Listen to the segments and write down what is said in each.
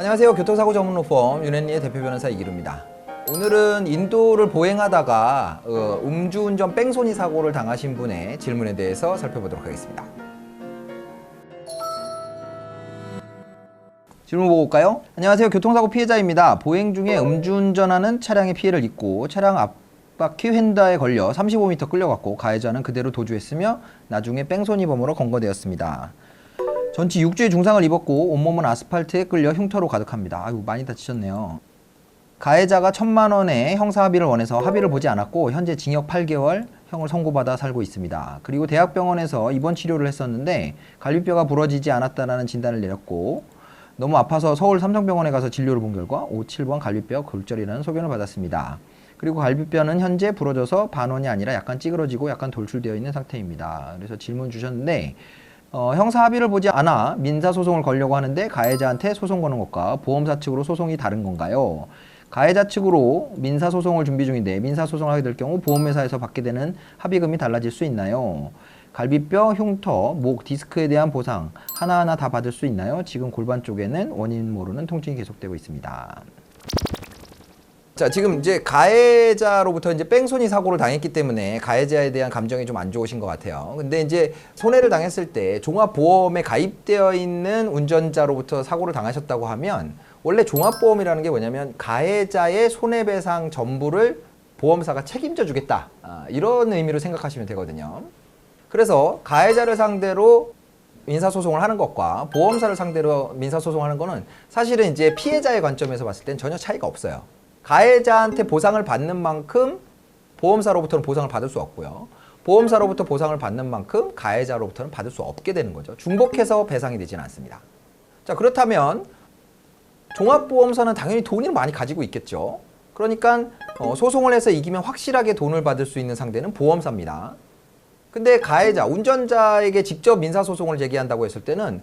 안녕하세요. 교통사고 전문 로펌 윤앤리의 대표 변호사 이기루입니다. 오늘은 인도를 보행하다가 음주운전 뺑소니 사고를 당하신 분의 질문에 대해서 살펴보도록 하겠습니다. 질문 보고 올까요? 안녕하세요. 교통사고 피해자입니다. 보행 중에 음주운전하는 차량의 피해를 입고 차량 앞바퀴 휀다에 걸려 35m 끌려갔고 가해자는 그대로 도주했으며 나중에 뺑소니범으로 검거되었습니다. 전치 6주의 중상을 입었고 온몸은 아스팔트에 끌려 흉터로 가득합니다. 아이고, 많이 다치셨네요. 가해자가 1,000만 원의 형사 합의를 원해서 합의를 보지 않았고 현재 징역 8개월 형을 선고받아 살고 있습니다. 그리고 대학병원에서 입원 치료를 했었는데 갈비뼈가 부러지지 않았다는 진단을 내렸고 너무 아파서 서울 삼성병원에 가서 진료를 본 결과 57번 갈비뼈 골절이라는 소견을 받았습니다. 그리고 갈비뼈는 현재 부러져서 반원이 아니라 약간 찌그러지고 약간 돌출되어 있는 상태입니다. 그래서 질문 주셨는데 형사 합의를 보지 않아 민사소송을 걸려고 하는데 가해자한테 소송 거는 것과 보험사 측으로 소송이 다른 건가요? 가해자 측으로 민사소송을 준비 중인데 민사소송을 하게 될 경우 보험회사에서 받게 되는 합의금이 달라질 수 있나요? 갈비뼈, 흉터, 목, 디스크에 대한 보상 하나하나 다 받을 수 있나요? 지금 골반 쪽에는 원인 모르는 통증이 계속되고 있습니다. 자, 지금 이제 가해자로부터 이제 뺑소니 사고를 당했기 때문에 가해자에 대한 감정이 좀 안 좋으신 것 같아요. 근데 이제 손해를 당했을 때 종합보험에 가입되어 있는 운전자로부터 사고를 당하셨다고 하면 원래 종합보험이라는 게 뭐냐면 가해자의 손해배상 전부를 보험사가 책임져 주겠다. 이런 의미로 생각하시면 되거든요. 그래서 가해자를 상대로 민사소송을 하는 것과 보험사를 상대로 민사소송을 하는 거는 사실은 이제 피해자의 관점에서 봤을 땐 전혀 차이가 없어요. 가해자한테 보상을 받는 만큼 보험사로부터는 보상을 받을 수 없고요. 보험사로부터 보상을 받는 만큼 가해자로부터는 받을 수 없게 되는 거죠. 중복해서 배상이 되지는 않습니다. 자, 그렇다면 종합보험사는 당연히 돈을 많이 가지고 있겠죠. 그러니까 소송을 해서 이기면 확실하게 돈을 받을 수 있는 상대는 보험사입니다. 근데 가해자, 운전자에게 직접 민사소송을 제기한다고 했을 때는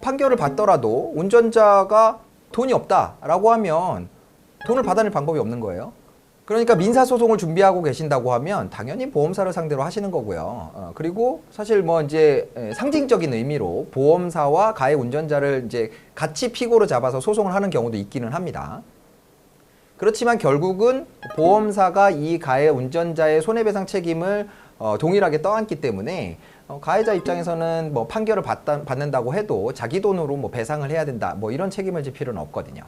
판결을 받더라도 운전자가 돈이 없다라고 하면 돈을 받아낼 방법이 없는 거예요. 그러니까 민사소송을 준비하고 계신다고 하면 당연히 보험사를 상대로 하시는 거고요. 그리고 사실 뭐 이제 상징적인 의미로 보험사와 가해 운전자를 이제 같이 피고로 잡아서 소송을 하는 경우도 있기는 합니다. 그렇지만 결국은 보험사가 이 가해 운전자의 손해배상 책임을 동일하게 떠안기 때문에 가해자 입장에서는 뭐 판결을 받는다고 해도 자기 돈으로 뭐 배상을 해야 된다, 뭐 이런 책임을 질 필요는 없거든요.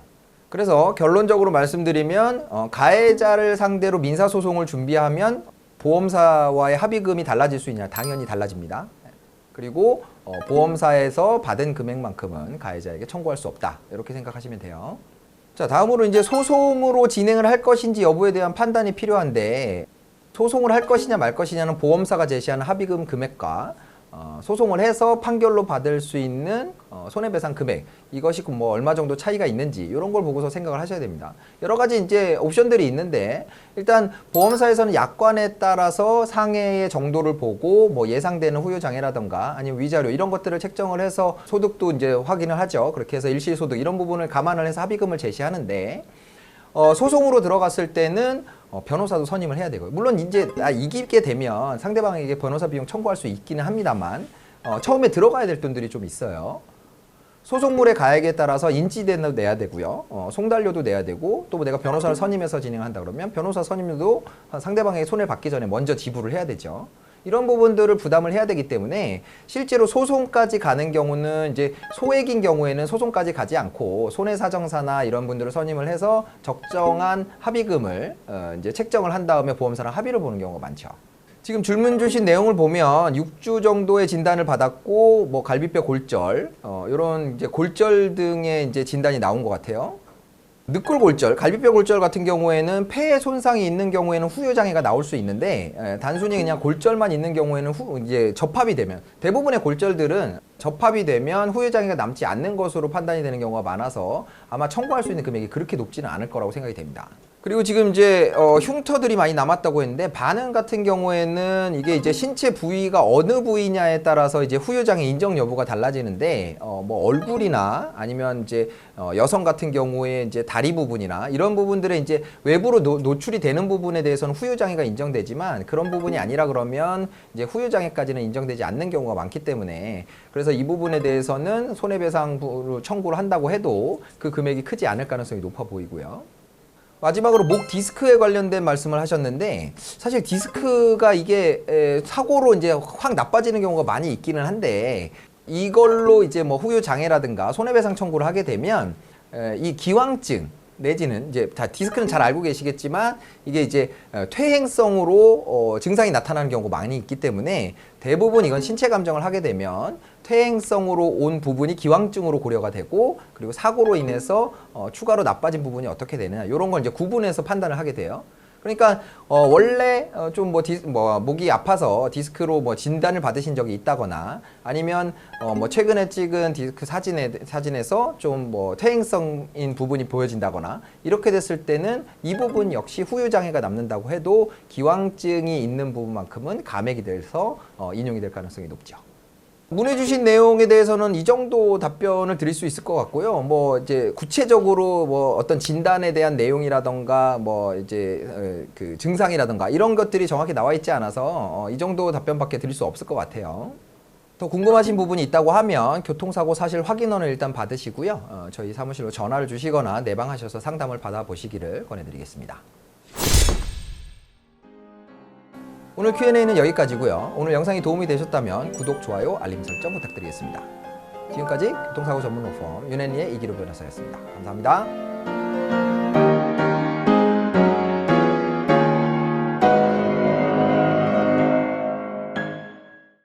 그래서 결론적으로 말씀드리면 가해자를 상대로 민사소송을 준비하면 보험사와의 합의금이 달라질 수 있냐? 당연히 달라집니다. 그리고 보험사에서 받은 금액만큼은 가해자에게 청구할 수 없다. 이렇게 생각하시면 돼요. 자, 다음으로 이제 소송으로 진행을 할 것인지 여부에 대한 판단이 필요한데 소송을 할 것이냐 말 것이냐는 보험사가 제시하는 합의금 금액과 소송을 해서 판결로 받을 수 있는 손해배상 금액, 이것이 뭐 얼마 정도 차이가 있는지 이런 걸 보고서 생각을 하셔야 됩니다. 여러 가지 이제 옵션들이 있는데 일단 보험사에서는 약관에 따라서 상해의 정도를 보고 뭐 예상되는 후유 장애라던가 아니면 위자료 이런 것들을 책정을 해서 소득도 이제 확인을 하죠. 그렇게 해서 일시소득 이런 부분을 감안을 해서 합의금을 제시하는데 소송으로 들어갔을 때는 변호사도 선임을 해야 되고요. 물론 이제 이기게 되면 상대방에게 변호사 비용 청구할 수 있기는 합니다만 처음에 들어가야 될 돈들이 좀 있어요. 소송물의 가액에 따라서 인지대도 내야 되고요. 송달료도 내야 되고 또 내가 변호사를 선임해서 진행한다 그러면 변호사 선임료도 상대방에게 손해를 받기 전에 먼저 지불을 해야 되죠. 이런 부분들을 부담을 해야 되기 때문에 실제로 소송까지 가는 경우는 이제 소액인 경우에는 소송까지 가지 않고 손해사정사나 이런 분들을 선임을 해서 적정한 합의금을 이제 책정을 한 다음에 보험사랑 합의를 보는 경우가 많죠. 지금 질문 주신 내용을 보면 6주 정도의 진단을 받았고 뭐 갈비뼈 골절, 이런 이제 골절 등의 이제 진단이 나온 것 같아요. 늑골 골절, 갈비뼈 골절 같은 경우에는 폐에 손상이 있는 경우에는 후유 장애가 나올 수 있는데 단순히 그냥 골절만 있는 경우에는 이제 접합이 되면 대부분의 골절들은 접합이 되면 후유 장애가 남지 않는 것으로 판단이 되는 경우가 많아서 아마 청구할 수 있는 금액이 그렇게 높지는 않을 거라고 생각이 됩니다. 그리고 지금 이제 흉터들이 많이 남았다고 했는데 반응 같은 경우에는 이게 이제 신체 부위가 어느 부위냐에 따라서 이제 후유장애 인정 여부가 달라지는데 뭐 얼굴이나 아니면 이제 여성 같은 경우에 이제 다리 부분이나 이런 부분들에 이제 외부로 노출이 되는 부분에 대해서는 후유장애가 인정되지만 그런 부분이 아니라 그러면 이제 후유장애까지는 인정되지 않는 경우가 많기 때문에 그래서 이 부분에 대해서는 손해배상 청구를 한다고 해도 그 금액이 크지 않을 가능성이 높아 보이고요. 마지막으로 목 디스크에 관련된 말씀을 하셨는데 사실 디스크가 이게 사고로 이제 확 나빠지는 경우가 많이 있기는 한데 이걸로 이제 뭐 후유 장애라든가 손해배상 청구를 하게 되면 이 기왕증 내지는 이제 다 디스크는 잘 알고 계시겠지만 이게 이제 퇴행성으로 증상이 나타나는 경우가 많이 있기 때문에 대부분 이건 신체 감정을 하게 되면 퇴행성으로 온 부분이 기왕증으로 고려가 되고 그리고 사고로 인해서 추가로 나빠진 부분이 어떻게 되느냐 이런 걸 이제 구분해서 판단을 하게 돼요. 그러니까 원래 좀 목이 아파서 디스크로 뭐 진단을 받으신 적이 있다거나 아니면 뭐 최근에 찍은 디스크 사진에서 좀 뭐 퇴행성인 부분이 보여진다거나 이렇게 됐을 때는 이 부분 역시 후유 장애가 남는다고 해도 기왕증이 있는 부분만큼은 감액이 돼서 인용이 될 가능성이 높죠. 문의 주신 내용에 대해서는 이 정도 답변을 드릴 수 있을 것 같고요. 뭐 이제 구체적으로 뭐 어떤 진단에 대한 내용이라던가 뭐 이제 그 증상이라던가 이런 것들이 정확히 나와 있지 않아서 이 정도 답변밖에 드릴 수 없을 것 같아요. 더 궁금하신 부분이 있다고 하면 교통사고 사실 확인원을 일단 받으시고요. 저희 사무실로 전화를 주시거나 내방하셔서 상담을 받아보시기를 권해드리겠습니다. 오늘 Q&A는 여기까지고요. 오늘 영상이 도움이 되셨다면 구독, 좋아요, 알림 설정 부탁드리겠습니다. 지금까지 교통사고 전문 로펌 윤앤리의 이기로 변호사였습니다. 감사합니다.